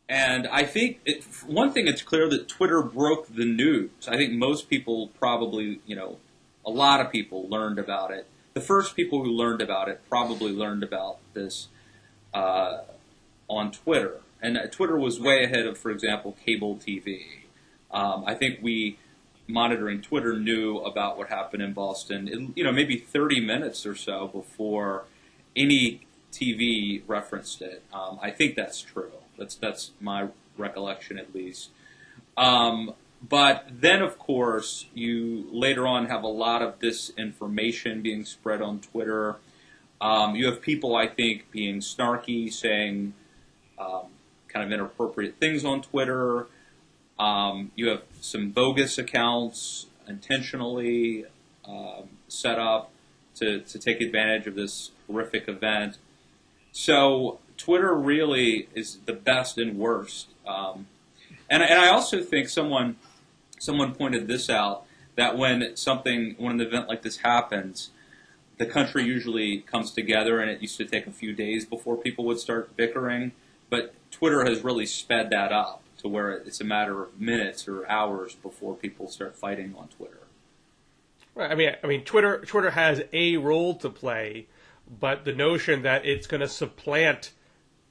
And I think one thing it's clear that Twitter broke the news. I think most people probably, a lot of people learned about it. The first people who learned about it probably learned about this on Twitter. And Twitter was way ahead of, for example, cable TV. I think we, monitoring Twitter, knew about what happened in Boston, maybe 30 minutes or so before any TV referenced it. I think that's true. That's my recollection, at least. But then, of course, you later on have a lot of disinformation being spread on Twitter. You have people, I think, being snarky, saying kind of inappropriate things on Twitter. You have some bogus accounts intentionally set up to take advantage of this horrific event. So Twitter really is the best and worst. And I also think someone pointed this out, that when an event like this happens, the country usually comes together, and it used to take a few days before people would start bickering. But Twitter has really sped that up to where it's a matter of minutes or hours before people start fighting on Twitter. Right. I mean, Twitter has a role to play, but the notion that it's going to supplant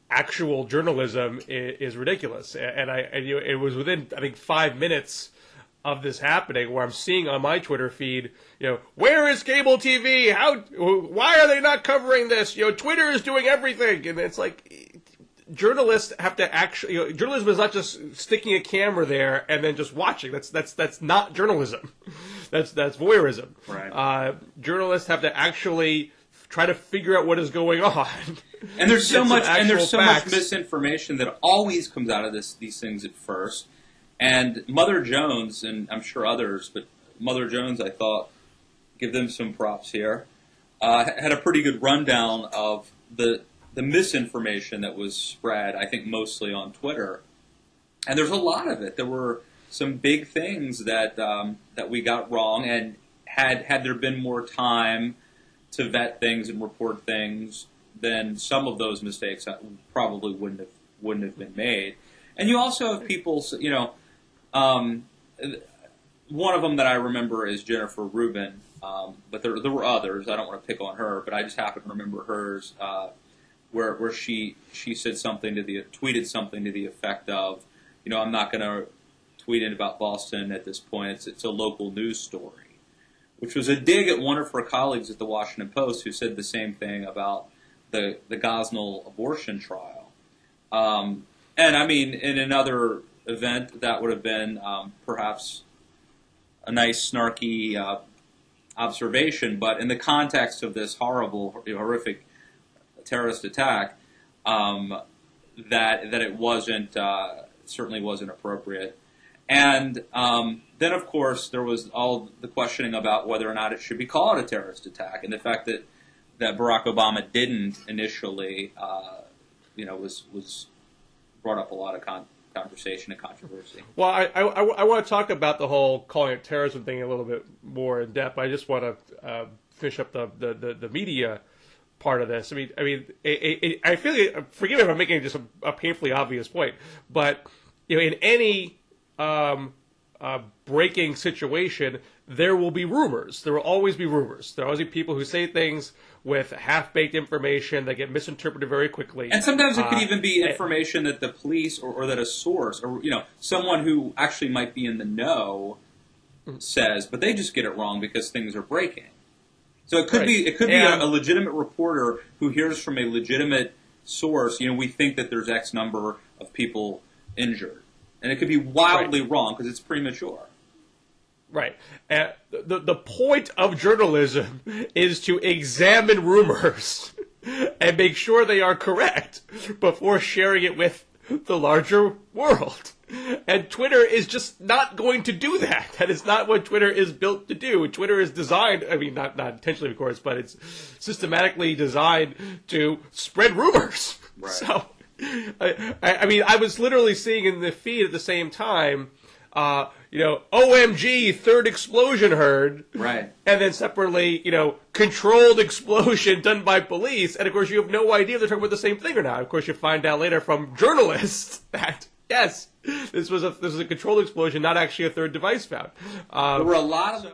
actual journalism is ridiculous. And it was within, I think, 5 minutes of this happening where I'm seeing on my Twitter feed, where is cable TV? Why are they not covering this? Twitter is doing everything. And it's like, journalists have to actually, journalism is not just sticking a camera there and then just watching. That's not journalism. That's voyeurism. Right. Journalists have to actually try to figure out what is going on. And there's so much misinformation that always comes out of these things at first. And Mother Jones, and I'm sure others, but Mother Jones, I thought, give them some props here, had a pretty good rundown of the misinformation that was spread, I think mostly on Twitter. And there's a lot of it. There were some big things that we got wrong, and had there been more time to vet things and report things, then some of those mistakes probably wouldn't have been made. And you also have people, one of them that I remember is Jennifer Rubin, but there were others. I don't want to pick on her, but I just happen to remember hers, where she said tweeted something to the effect of, I'm not going to tweet in about Boston at this point. It's a local news story, which was a dig at one of her colleagues at the Washington Post who said the same thing about the Gosnell abortion trial. And I mean, in another event, that would have been perhaps a nice, snarky observation, but in the context of this horrible, horrific terrorist attack, that it certainly wasn't appropriate. And then, of course, there was all the questioning about whether or not it should be called a terrorist attack, and the fact that Barack Obama didn't initially, was brought up a lot of conversation and controversy. Well, I want to talk about the whole calling it terrorism thing a little bit more in depth. I just want to finish up the media part of this. I mean, I feel like, forgive me if I'm making just a painfully obvious point, but in any breaking situation, there will be rumors. There will always be rumors. There will always be people who say things with half-baked information that get misinterpreted very quickly. And sometimes it could even be information that the police or that a source or someone who actually might be in the know says, but they just get it wrong because things are breaking. So it could be a legitimate reporter who hears from a legitimate source. We think that there's X number of people injured, and it could be wildly wrong because it's premature. Right. The point of journalism is to examine rumors and make sure they are correct before sharing it with the larger world. And Twitter is just not going to do that. That is not what Twitter is built to do. Twitter is designed, I mean, not intentionally, of course, but it's systematically designed to spread rumors. Right. So, I mean, I was literally seeing in the feed at the same time, OMG, third explosion heard. Right. And then separately, controlled explosion done by police. And of course, you have no idea if they're talking about the same thing or not. Of course, you find out later from journalists that, yes, this was a controlled explosion, not actually a third device found. There were a lot of